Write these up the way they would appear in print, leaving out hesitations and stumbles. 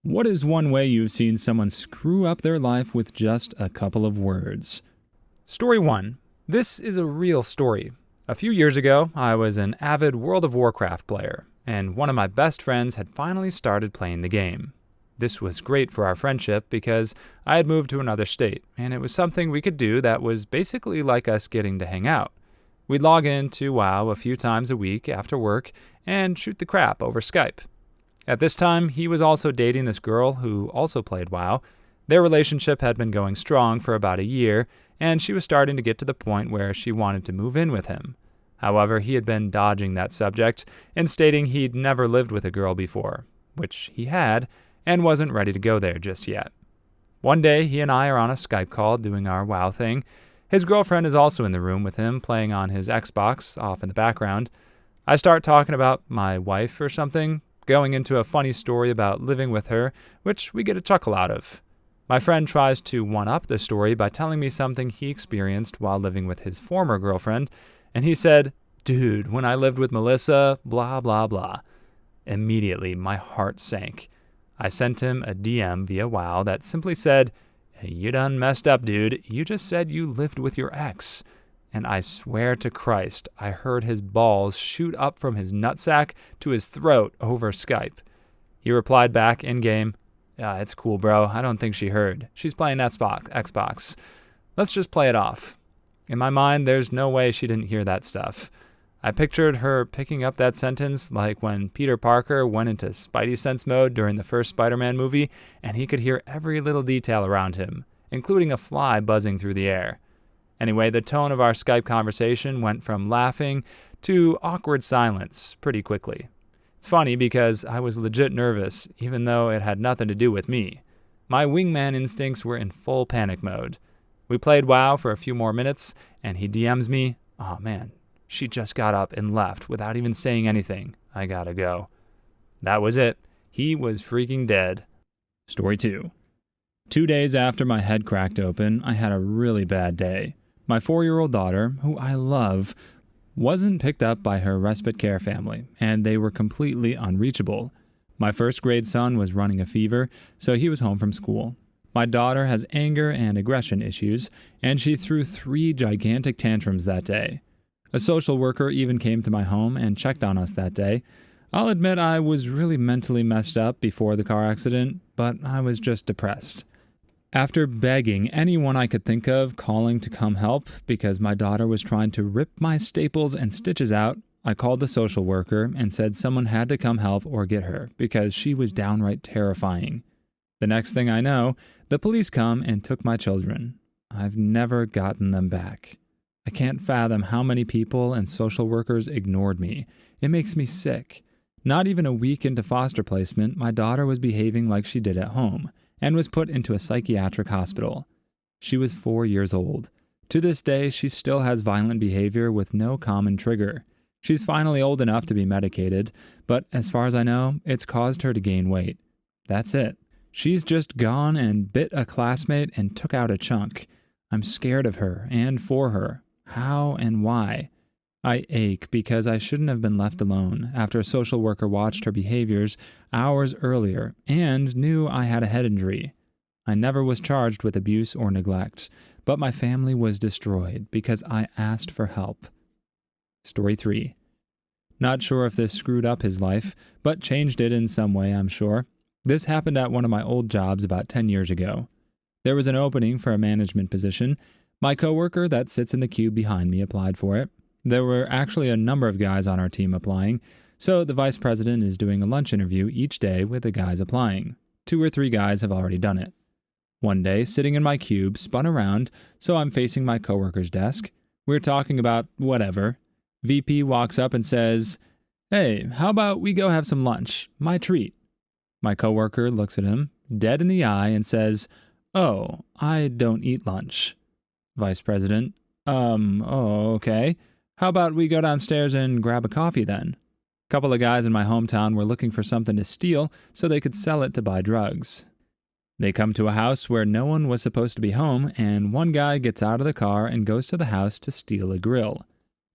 What is one way you've seen someone screw up their life with just a couple of words? Story 1. This is a real story. A few years ago, I was an avid World of Warcraft player, and one of my best friends had finally started playing the game. This was great for our friendship because I had moved to another state, and it was something we could do that was basically like us getting to hang out. We'd log in to WoW a few times a week after work and shoot the crap over Skype. At this time, he was also dating this girl who also played WoW. Their relationship had been going strong for about a year, and she was starting to get to the point where she wanted to move in with him. However, he had been dodging that subject and stating he'd never lived with a girl before, which he had, and wasn't ready to go there just yet. One day, he and I are on a Skype call doing our WoW thing. His girlfriend is also in the room with him, playing on his Xbox off in the background. I start talking about my wife or something, going into a funny story about living with her, which we get a chuckle out of. My friend tries to one-up the story by telling me something he experienced while living with his former girlfriend, and he said, "Dude, when I lived with Melissa, blah, blah, blah." Immediately, my heart sank. I sent him a DM via WoW that simply said, "Hey, you done messed up, dude. You just said you lived with your ex." And I swear to Christ, I heard his balls shoot up from his nutsack to his throat over Skype. He replied back in-game, "It's cool, bro. I don't think she heard. She's playing Xbox. Let's just play it off." In my mind, there's no way she didn't hear that stuff. I pictured her picking up that sentence like when Peter Parker went into Spidey Sense mode during the first Spider-Man movie, and he could hear every little detail around him, including a fly buzzing through the air. Anyway, the tone of our Skype conversation went from laughing to awkward silence pretty quickly. It's funny because I was legit nervous, even though it had nothing to do with me. My wingman instincts were in full panic mode. We played WoW for a few more minutes, and he DMs me, "Oh man, she just got up and left without even saying anything. I gotta go." That was it. He was freaking dead. Story 2. 2 days after my head cracked open, I had a really bad day. My 4-year-old daughter, who I love, wasn't picked up by her respite care family, and they were completely unreachable. My first-grade son was running a fever, so he was home from school. My daughter has anger and aggression issues, and she threw 3 gigantic tantrums that day. A social worker even came to my home and checked on us that day. I'll admit I was really mentally messed up before the car accident, but I was just depressed. After begging anyone I could think of calling to come help because my daughter was trying to rip my staples and stitches out, I called the social worker and said someone had to come help or get her because she was downright terrifying. The next thing I know, the police come and took my children. I've never gotten them back. I can't fathom how many people and social workers ignored me. It makes me sick. Not even a week into foster placement, my daughter was behaving like she did at home and was put into a psychiatric hospital. She was 4 years old. To this day, she still has violent behavior with no common trigger. She's finally old enough to be medicated, but as far as I know, it's caused her to gain weight. That's it. She's just gone and bit a classmate and took out a chunk. I'm scared of her and for her. How and why? I ache because I shouldn't have been left alone after a social worker watched her behaviors hours earlier and knew I had a head injury. I never was charged with abuse or neglect, but my family was destroyed because I asked for help. Story 3. Not sure if this screwed up his life, but changed it in some way, I'm sure. This happened at one of my old jobs about 10 years ago. There was an opening for a management position. My coworker that sits in the cube behind me applied for it. There were actually a number of guys on our team applying, so the vice president is doing a lunch interview each day with the guys applying. 2 or 3 guys have already done it. One day, sitting in my cube, spun around, so I'm facing my coworker's desk. We're talking about whatever. VP walks up and says, "Hey, how about we go have some lunch? My treat." My coworker looks at him, dead in the eye, and says, "Oh, I don't eat lunch." Vice president, oh, okay. How about we go downstairs and grab a coffee then? A couple of guys in my hometown were looking for something to steal so they could sell it to buy drugs. They come to a house where no one was supposed to be home, and one guy gets out of the car and goes to the house to steal a grill.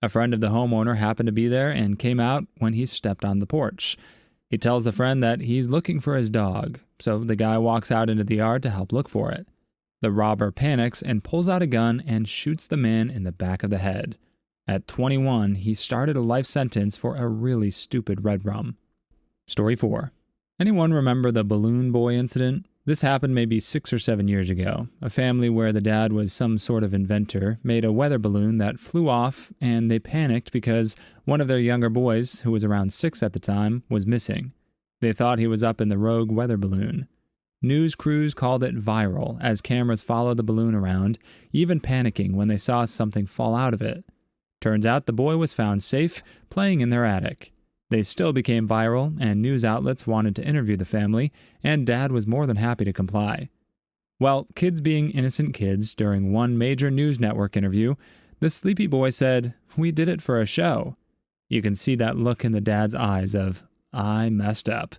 A friend of the homeowner happened to be there and came out when he stepped on the porch. He tells the friend that he's looking for his dog, so the guy walks out into the yard to help look for it. The robber panics and pulls out a gun and shoots the man in the back of the head. At 21, he started a life sentence for a really stupid red rum. Story 4. Anyone remember the balloon boy incident? This happened maybe 6 or 7 years ago. A family where the dad was some sort of inventor made a weather balloon that flew off, and they panicked because one of their younger boys, who was around 6 at the time, was missing. They thought he was up in the rogue weather balloon. News crews called it viral as cameras followed the balloon around, even panicking when they saw something fall out of it. Turns out the boy was found safe, playing in their attic. They still became viral, and news outlets wanted to interview the family, and Dad was more than happy to comply. Well, kids being innocent kids, during one major news network interview, the sleepy boy said, "We did it for a show." You can see that look in the dad's eyes of, "I messed up,"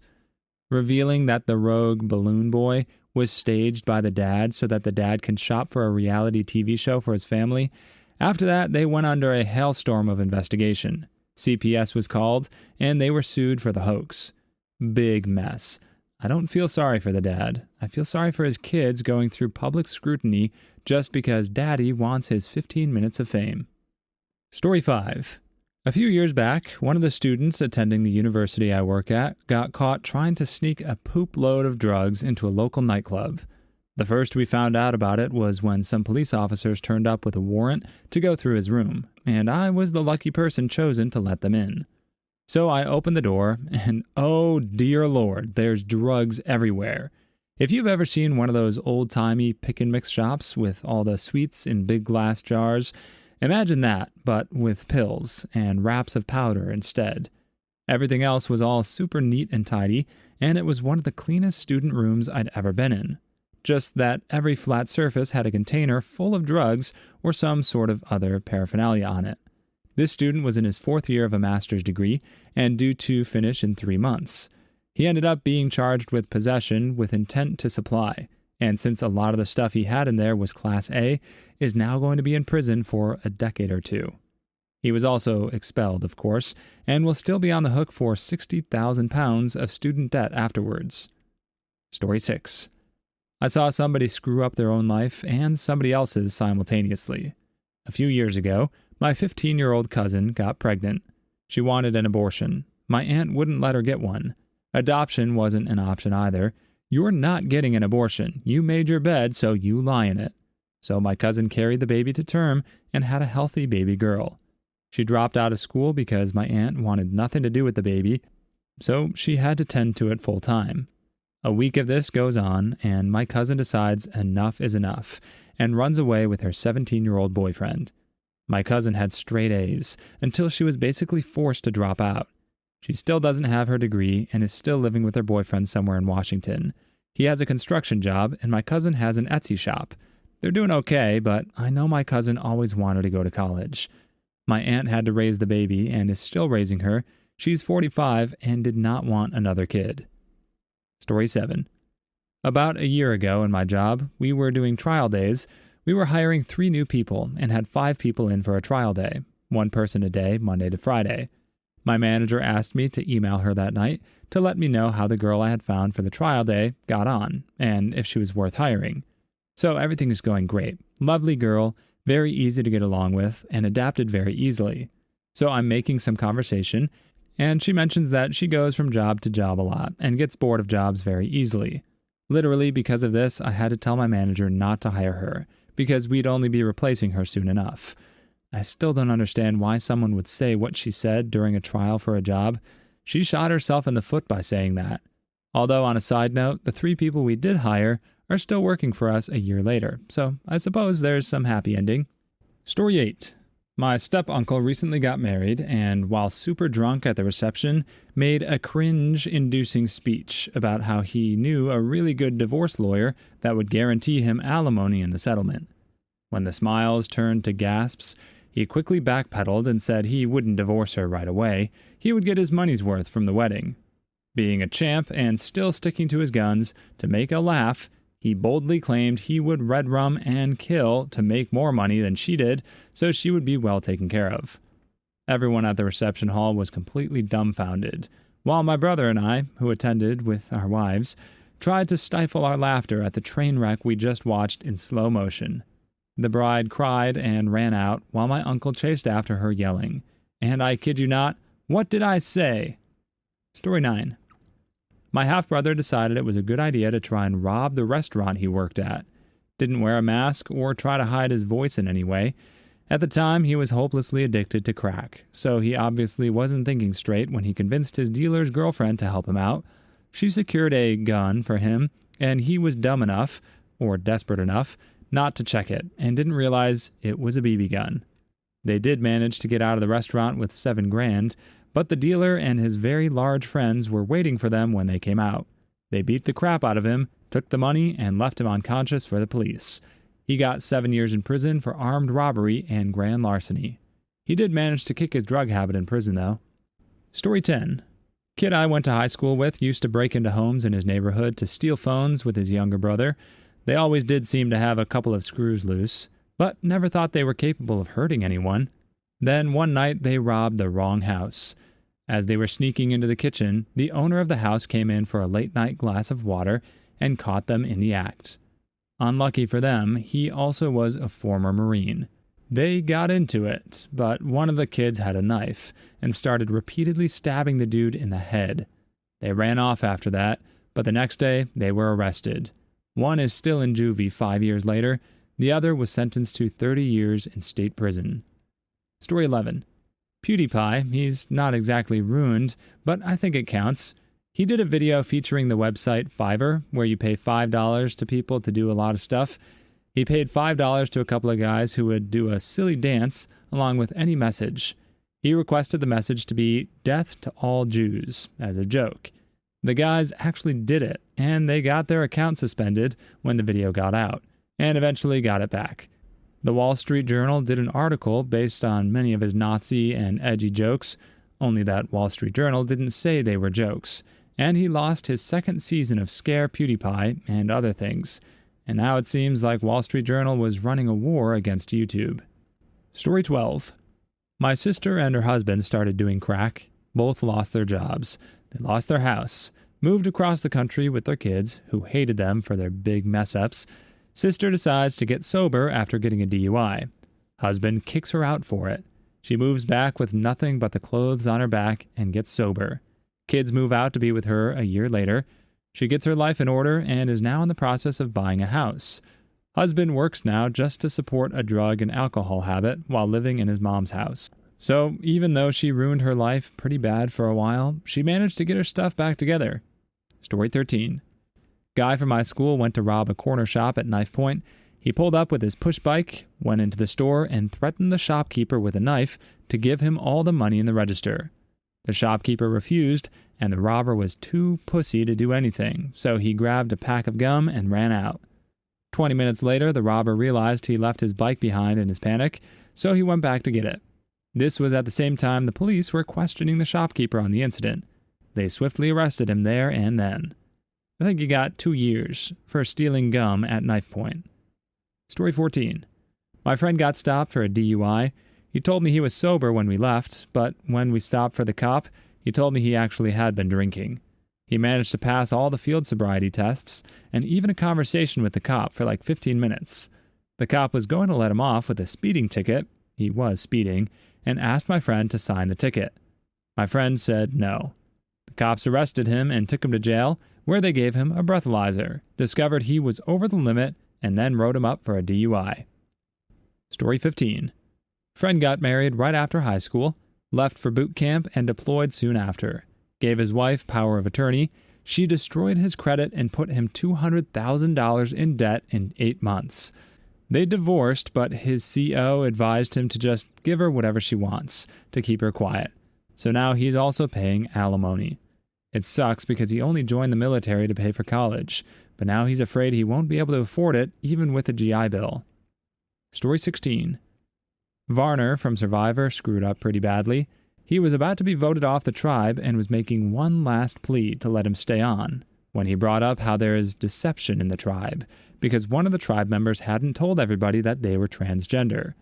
revealing that the rogue balloon boy was staged by the dad so that the dad can shop for a reality TV show for his family. After that, they went under a hailstorm of investigation. CPS was called, and they were sued for the hoax. Big mess. I don't feel sorry for the dad. I feel sorry for his kids going through public scrutiny just because daddy wants his 15 minutes of fame. Story 5. A few years back, one of the students attending the university I work at got caught trying to sneak a poop load of drugs into a local nightclub. The first we found out about it was when some police officers turned up with a warrant to go through his room, and I was the lucky person chosen to let them in. So I opened the door, and oh dear Lord, there's drugs everywhere. If you've ever seen one of those old-timey pick-and-mix shops with all the sweets in big glass jars, imagine that, but with pills and wraps of powder instead. Everything else was all super neat and tidy, and it was one of the cleanest student rooms I'd ever been in. Just that every flat surface had a container full of drugs or some sort of other paraphernalia on it. This student was in his 4th year of a master's degree and due to finish in 3 months. He ended up being charged with possession with intent to supply, and since a lot of the stuff he had in there was Class A, is now going to be in prison for a decade or 2. He was also expelled, of course, and will still be on the hook for £60,000 of student debt afterwards. Story 6. I saw somebody screw up their own life and somebody else's simultaneously. A few years ago, my 15-year-old cousin got pregnant. She wanted an abortion. My aunt wouldn't let her get one. Adoption wasn't an option either. You're not getting an abortion. You made your bed, so you lie in it. So my cousin carried the baby to term and had a healthy baby girl. She dropped out of school because my aunt wanted nothing to do with the baby, so she had to tend to it full time. A week of this goes on, and my cousin decides enough is enough and runs away with her 17-year-old boyfriend. My cousin had straight A's until she was basically forced to drop out. She still doesn't have her degree and is still living with her boyfriend somewhere in Washington. He has a construction job, and my cousin has an Etsy shop. They're doing okay, but I know my cousin always wanted to go to college. My aunt had to raise the baby and is still raising her. She's 45 and did not want another kid. Story 7. About a year ago in my job, we were doing trial days. We were hiring 3 new people and had 5 people in for a trial day, 1 person a day, Monday to Friday. My manager asked me to email her that night to let me know how the girl I had found for the trial day got on and if she was worth hiring. So everything is going great. Lovely girl, very easy to get along with, and adapted very easily. So I'm making some conversation, and she mentions that she goes from job to job a lot and gets bored of jobs very easily. Literally, because of this, I had to tell my manager not to hire her, because we'd only be replacing her soon enough. I still don't understand why someone would say what she said during a trial for a job. She shot herself in the foot by saying that. Although, on a side note, the 3 people we did hire are still working for us a year later, so I suppose there's some happy ending. Story 8. My step-uncle recently got married, and while super drunk at the reception, made a cringe-inducing speech about how he knew a really good divorce lawyer that would guarantee him alimony in the settlement. When the smiles turned to gasps, he quickly backpedaled and said he wouldn't divorce her right away. He would get his money's worth from the wedding. Being a champ and still sticking to his guns, to make a laugh, he boldly claimed he would red rum and kill to make more money than she did, so she would be well taken care of. Everyone at the reception hall was completely dumbfounded. while my brother and I, who attended with our wives, tried to stifle our laughter at the train wreck we just watched in slow motion. The bride cried and ran out while my uncle chased after her yelling, and I kid you not, what did I say? Story 9. My half-brother decided it was a good idea to try and rob the restaurant he worked at. Didn't wear a mask or try to hide his voice in any way. At the time, he was hopelessly addicted to crack, so he obviously wasn't thinking straight when he convinced his dealer's girlfriend to help him out. She secured a gun for him, and he was dumb enough, or desperate enough, not to check it, and didn't realize it was a BB gun. They did manage to get out of the restaurant with $7,000, but the dealer and his very large friends were waiting for them when they came out. They beat the crap out of him, took the money, and left him unconscious for the police. He got 7 years in prison for armed robbery and grand larceny. He did manage to kick his drug habit in prison, though. Story 10. Kid I went to high school with used to break into homes in his neighborhood to steal phones with his younger brother. They always did seem to have a couple of screws loose, but never thought they were capable of hurting anyone. Then one night they robbed the wrong house. As they were sneaking into the kitchen, the owner of the house came in for a late-night glass of water and caught them in the act. Unlucky for them, he also was a former Marine. They got into it, but one of the kids had a knife and started repeatedly stabbing the dude in the head. They ran off after that, but the next day they were arrested. One is still in juvie 5 years later. The other was sentenced to 30 years in state prison. Story 11. PewDiePie, he's not exactly ruined, but I think it counts. He did a video featuring the website Fiverr, where you pay $5 to people to do a lot of stuff. He paid $5 to a couple of guys who would do a silly dance along with any message. He requested the message to be "Death to all Jews" as a joke. The guys actually did it, and they got their account suspended when the video got out, and eventually got it back. The Wall Street Journal did an article based on many of his Nazi and edgy jokes, only that Wall Street Journal didn't say they were jokes, and he lost his second season of Scare PewDiePie and other things, and now it seems like Wall Street Journal was running a war against YouTube. Story 12. My sister and her husband started doing crack. Both lost their jobs. They lost their house, moved across the country with their kids, who hated them for their big mess-ups. Sister decides to get sober after getting a DUI. Husband kicks her out for it. She moves back with nothing but the clothes on her back and gets sober. Kids move out to be with her a year later. She gets her life in order and is now in the process of buying a house. Husband works now just to support a drug and alcohol habit while living in his mom's house. So even though she ruined her life pretty bad for a while, she managed to get her stuff back together. Story 13. Guy from my school went to rob a corner shop at knife point. He pulled up with his push bike, went into the store, and threatened the shopkeeper with a knife to give him all the money in the register. The shopkeeper refused, and the robber was too pussy to do anything, so he grabbed a pack of gum and ran out. 20 minutes later, the robber realized he left his bike behind in his panic, so he went back to get it. This was at the same time the police were questioning the shopkeeper on the incident. They swiftly arrested him there and then. I think he got 2 years for stealing gum at knife point. Story 14. My friend got stopped for a DUI. He told me he was sober when we left, but when we stopped for the cop, he told me he actually had been drinking. He managed to pass all the field sobriety tests and even a conversation with the cop for like 15 minutes. The cop was going to let him off with a speeding ticket, he was speeding, and asked my friend to sign the ticket. My friend said no. The cops arrested him and took him to jail, where they gave him a breathalyzer, discovered he was over the limit, and then wrote him up for a DUI. Story 15. Friend got married right after high school, left for boot camp, and deployed soon after. Gave his wife power of attorney. She destroyed his credit and put him $200,000 in debt in 8 months. They divorced, but his CO advised him to just give her whatever she wants to keep her quiet. So now he's also paying alimony. It sucks because he only joined the military to pay for college, but now he's afraid he won't be able to afford it even with a GI Bill. Story 16. Varner from Survivor screwed up pretty badly. He was about to be voted off the tribe and was making one last plea to let him stay on, when he brought up how there is deception in the tribe, because one of the tribe members hadn't told everybody that they were transgender.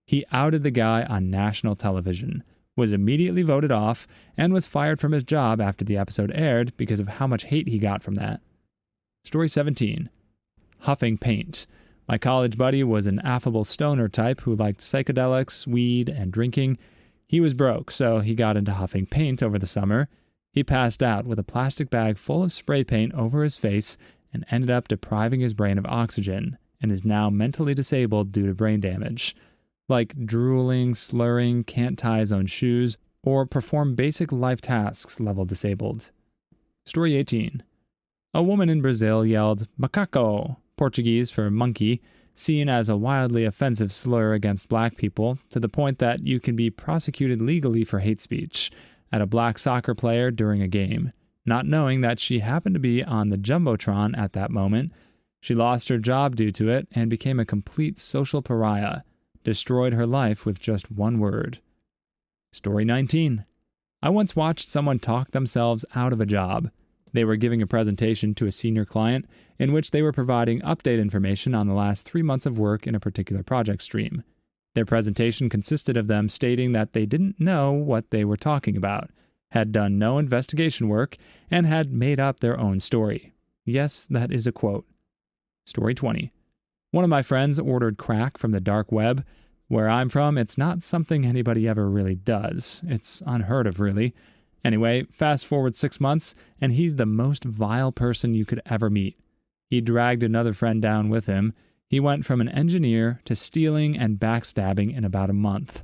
He outed the guy on national television, was immediately voted off, and was fired from his job after the episode aired because of how much hate he got from that. Story 17. Huffing paint. My college buddy was an affable stoner type who liked psychedelics, weed, and drinking. He was broke, so he got into huffing paint over the summer. He passed out with a plastic bag full of spray paint over his face and ended up depriving his brain of oxygen, and is now mentally disabled due to brain damage. Like drooling, slurring, can't tie his own shoes, or perform basic life tasks level disabled. Story 18. A woman in Brazil yelled macaco, Portuguese for monkey, seen as a wildly offensive slur against black people, to the point that you can be prosecuted legally for hate speech, at a black soccer player during a game. Not knowing that she happened to be on the Jumbotron at that moment, she lost her job due to it and became a complete social pariah, destroyed her life with just one word. Story 19. I once watched someone talk themselves out of a job. They were giving a presentation to a senior client in which they were providing update information on the last 3 months of work in a particular project stream. Their presentation consisted of them stating that they didn't know what they were talking about, had done no investigation work, and had made up their own story. Yes, that is a quote. Story 20. One of my friends ordered crack from the dark web. Where I'm from, it's not something anybody ever really does. It's unheard of, really. Anyway, fast forward 6 months, and he's the most vile person you could ever meet. He dragged another friend down with him. He went from an engineer to stealing and backstabbing in about a month.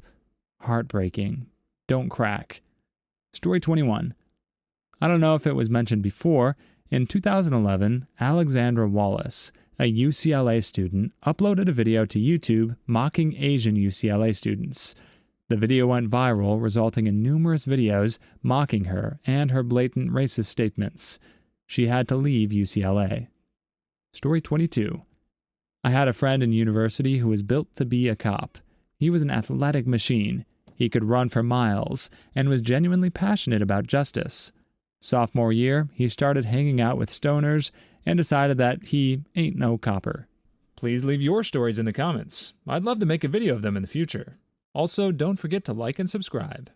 Heartbreaking. Don't crack. Story 21. I don't know if it was mentioned before. In 2011, Alexandra Wallace, a UCLA student, uploaded a video to YouTube mocking Asian UCLA students. The video went viral, resulting in numerous videos mocking her and her blatant racist statements. She had to leave UCLA. Story 22. I had a friend in university who was built to be a cop. He was an athletic machine. He could run for miles and was genuinely passionate about justice. Sophomore year, he started hanging out with stoners and decided that he ain't no copper. Please leave your stories in the comments. I'd love to make a video of them in the future. Also, don't forget to like and subscribe.